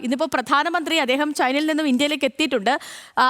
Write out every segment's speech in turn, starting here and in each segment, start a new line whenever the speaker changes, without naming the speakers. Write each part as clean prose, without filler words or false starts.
ഇന്നിപ്പോൾ പ്രധാനമന്ത്രി അദ്ദേഹം ചൈനയിൽ നിന്നും ഇന്ത്യയിലേക്ക് എത്തിയിട്ടുണ്ട്.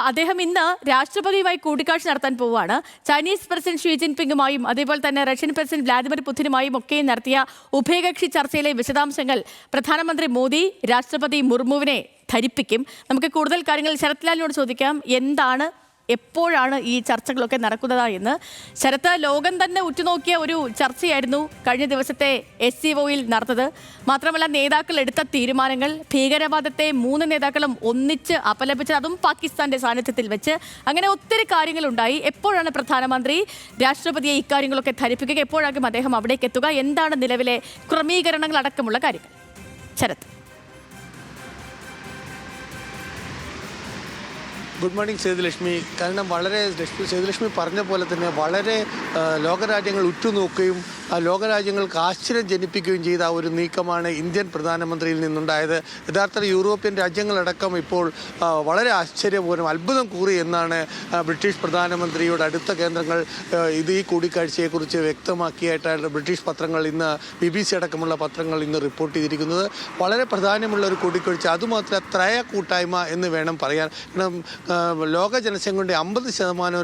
അദ്ദേഹം ഇന്ന് രാഷ്ട്രപതിയുമായി കൂടിക്കാഴ്ച നടത്താൻ പോവുകയാണ്. ചൈനീസ് പ്രസിഡന്റ് ഷീ ജിൻപിങ്ങുമായും അതേപോലെ തന്നെ റഷ്യൻ പ്രസിഡന്റ് വ്ളാദിമിർ പുടിനുമായും ഒക്കെ നടത്തിയ ഉഭയകക്ഷി ചർച്ചയിലെ വിശദാംശങ്ങൾ പ്രധാനമന്ത്രി മോദി രാഷ്ട്രപതി മുർമുവിനെ ധരിപ്പിക്കും. നമുക്ക് കൂടുതൽ കാര്യങ്ങൾ ശരത്ലാലിനോട് ചോദിക്കാം. എന്താണ്, എപ്പോഴാണ് ഈ ചർച്ചകളൊക്കെ നടക്കുന്നത് എന്ന്. ശരത്ത്, ലോകം തന്നെ ഉറ്റുനോക്കിയ ഒരു ചർച്ചയായിരുന്നു കഴിഞ്ഞ ദിവസത്തെ SCOയിൽ നടന്നത്. മാത്രമല്ല, നേതാക്കൾ എടുത്ത തീരുമാനങ്ങൾ, ഭീകരവാദത്തെ 3 നേതാക്കളും ഒന്നിച്ച് അപലപിച്ചത്, അതും പാകിസ്ഥാന്റെ സാന്നിധ്യത്തിൽ വെച്ച്, അങ്ങനെ ഒത്തിരി കാര്യങ്ങളുണ്ടായി. എപ്പോഴാണ് പ്രധാനമന്ത്രി രാഷ്ട്രപതിയെ ഇക്കാര്യങ്ങളൊക്കെ ധരിപ്പിക്കുക? എപ്പോഴാകും അദ്ദേഹം അവിടേക്ക് എത്തുക? എന്താണ് നിലവിലെ ക്രമീകരണങ്ങൾ അടക്കമുള്ള കാര്യങ്ങൾ? ശരത്ത്.
Good morning Sethulakshmi. കാരണം വളരെ സേതുലക്ഷ്മി പറഞ്ഞ പോലെ തന്നെ വളരെ ലോകരാജ്യങ്ങൾ ഉറ്റുനോക്കുകയും ലോകരാജ്യങ്ങൾക്ക് ആശ്ചര്യം ജനിപ്പിക്കുകയും ചെയ്ത ഒരു നീക്കമാണ് ഇന്ത്യൻ പ്രധാനമന്ത്രിയിൽ നിന്നുണ്ടായത്. യഥാർത്ഥത്തിൽ യൂറോപ്യൻ രാജ്യങ്ങളടക്കം ഇപ്പോൾ വളരെ ആശ്ചര്യപൂർവ്വം അത്ഭുതം കൂറി എന്നാണ് ബ്രിട്ടീഷ് പ്രധാനമന്ത്രിയുടെ അടുത്ത കേന്ദ്രങ്ങൾ ഈ കൂടിക്കാഴ്ചയെക്കുറിച്ച് വ്യക്തമാക്കിയായിട്ടാണ് ബ്രിട്ടീഷ് പത്രങ്ങൾ ഇന്ന് BBC അടക്കമുള്ള പത്രങ്ങൾ ഇന്ന് റിപ്പോർട്ട് ചെയ്തിരിക്കുന്നത്. വളരെ പ്രാധാന്യമുള്ള ഒരു കൂടിക്കാഴ്ച. അതുമാത്രമല്ല, ത്രയ കൂട്ടായ്മ എന്ന് വേണം പറയാൻ. ലോക ജനസംഖ്യയുടെ 50%,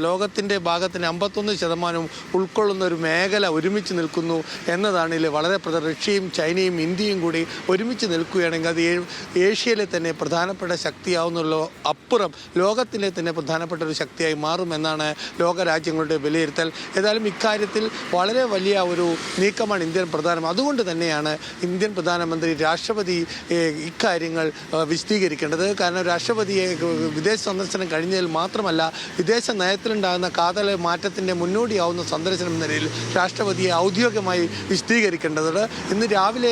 ലോകത്തിൻ്റെ ഭാഗത്തിന് 51% ഉൾക്കൊള്ളുന്ന ഒരു മേഖല ഒരുമിച്ച് നിൽക്കുന്നു എന്നതാണ് ഇതിൽ വളരെ റഷ്യയും ചൈനയും ഇന്ത്യയും കൂടി ഒരുമിച്ച് നിൽക്കുകയാണെങ്കിൽ അത് ഏഷ്യയിലെ തന്നെ പ്രധാനപ്പെട്ട ശക്തിയാവുന്നുള്ളൂ, അപ്പുറം ലോകത്തിലെ തന്നെ പ്രധാനപ്പെട്ട ഒരു ശക്തിയായി മാറുമെന്നാണ് ലോകരാജ്യങ്ങളുടെ വിലയിരുത്തൽ. ഏതായാലും ഇക്കാര്യത്തിൽ വളരെ വലിയ ഒരു നീക്കമാണ് ഇന്ത്യൻ പ്രധാനമന്ത്രി. അതുകൊണ്ട് തന്നെയാണ് ഇന്ത്യൻ പ്രധാനമന്ത്രി രാഷ്ട്രപതി ഇക്കാര്യങ്ങൾ വിശദീകരിക്കേണ്ടത്. കാരണം രാഷ്ട്രപതിയെ വിദേശ സന്ദർശനം കഴിഞ്ഞതിൽ മാത്രമല്ല, വിദേശ നയത്തിലുണ്ടാകുന്ന കാതല മാറ്റത്തിൻ്റെ മുന്നോടിയാവുന്ന സന്ദർശനം എന്ന നിലയിൽ രാഷ്ട്രപതിയെ ഔദ്യോഗികമായി വിശദീകരിക്കേണ്ടതുണ്ട്. ഇന്ന് രാവിലെ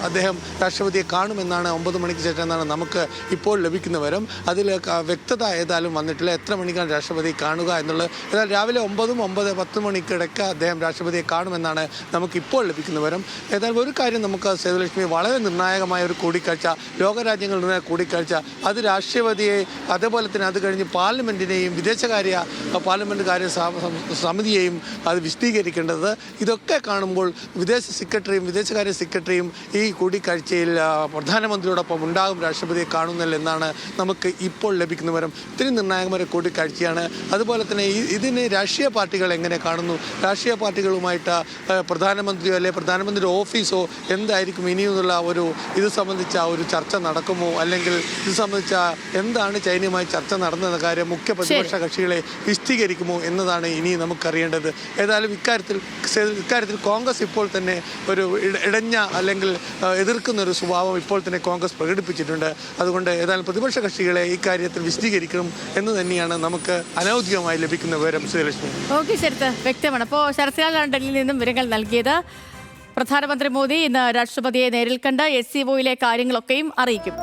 അദ്ദേഹം രാഷ്ട്രപതിയെ കാണുമെന്നാണ് 9 മണിക്ക് ശേഷം എന്നാണ് നമുക്ക് ഇപ്പോൾ ലഭിക്കുന്ന വിവരം. അതിൽ വ്യക്തത ഏതായാലും വന്നിട്ടില്ല എത്ര മണിക്കാണ് രാഷ്ട്രപതി കാണുക എന്നുള്ളത്. എന്നാൽ രാവിലെ 9-10 മണിക്കിടയ്ക്ക് അദ്ദേഹം രാഷ്ട്രപതിയെ കാണുമെന്നാണ് നമുക്കിപ്പോൾ ലഭിക്കുന്ന വിവരം. ഏതായാലും ഒരു കാര്യം നമുക്ക് സേതുലക്ഷ്മി, വളരെ നിർണായകമായ ഒരു കൂടിക്കാഴ്ച, ലോകരാജ്യങ്ങളുടെ കൂടിക്കാഴ്ച, അത് രാഷ്ട്രപതിയെ അതേപോലെ തന്നെ അത് കഴിഞ്ഞ് പാർലമെൻറ്റിനെയും പാർലമെൻറ്റ് കാര്യ സമിതിയെയും അത് വിശദീകരിക്കേണ്ടത്. ഇതൊക്കെ കാണുമ്പോൾ വിദേശകാര്യ സെക്രട്ടറിയും ഈ കൂടിക്കാഴ്ചയിൽ പ്രധാനമന്ത്രിയോടൊപ്പം ഉണ്ടാകും, രാഷ്ട്രപതിയെ കാണുന്നില്ല എന്നാണ് നമുക്ക് ഇപ്പോൾ ലഭിക്കുന്ന വിവരം. ഇത്തിരി നിർണായകമായ കൂടിക്കാഴ്ചയാണ്. അതുപോലെ തന്നെ ഇതിനെ രാഷ്ട്രീയ പാർട്ടികൾ എങ്ങനെ കാണുന്നു, രാഷ്ട്രീയ പാർട്ടികളുമായിട്ട് പ്രധാനമന്ത്രിയോ അല്ലെങ്കിൽ പ്രധാനമന്ത്രിയുടെ ഓഫീസോ എന്തായിരിക്കും ഇനിയുള്ള ഇത് സംബന്ധിച്ച ഒരു ചർച്ച നടക്കുമോ, അല്ലെങ്കിൽ ഇത് സംബന്ധിച്ച എന്താണ് ചൈനയുമായി ചർച്ച നടന്ന കാര്യം മുഖ്യ പ്രതിപക്ഷ കക്ഷികളെ വിശദീകരിക്കുമോ എന്നതാണ് ഇനി നമുക്കറിയേണ്ടത്. ഏതായാലും ഇക്കാര്യത്തിൽ കോൺഗ്രസ് ഇപ്പോൾ തന്നെ ഒരു ഇടഞ്ഞ അല്ലെങ്കിൽ എതിർക്കുന്ന ഒരു സ്വഭാവം ഇപ്പോൾ തന്നെ കോൺഗ്രസ് പ്രകടിപ്പിച്ചിട്ടുണ്ട്. അതുകൊണ്ട് ഏതായാലും പ്രതിപക്ഷ കക്ഷികളെ ഈ കാര്യത്തിൽ വിശദീകരിക്കണം എന്ന് തന്നെയാണ് നമുക്ക് അനൗദ്യോഗികമായി ലഭിക്കുന്ന വിവരം. ശ്രീലക്ഷ്മി.
ഓക്കെ ശരത്ത്, വ്യക്തമാണ്. അപ്പോൾ ശരത്ലാലാണ് ഡൽഹിയിൽ നിന്നും വിവരങ്ങൾ നൽകിയത്. പ്രധാനമന്ത്രി മോദി ഇന്ന് രാഷ്ട്രപതിയെ നേരിൽ കണ്ട് SCOയിലെ കാര്യങ്ങളൊക്കെയും അറിയിക്കും.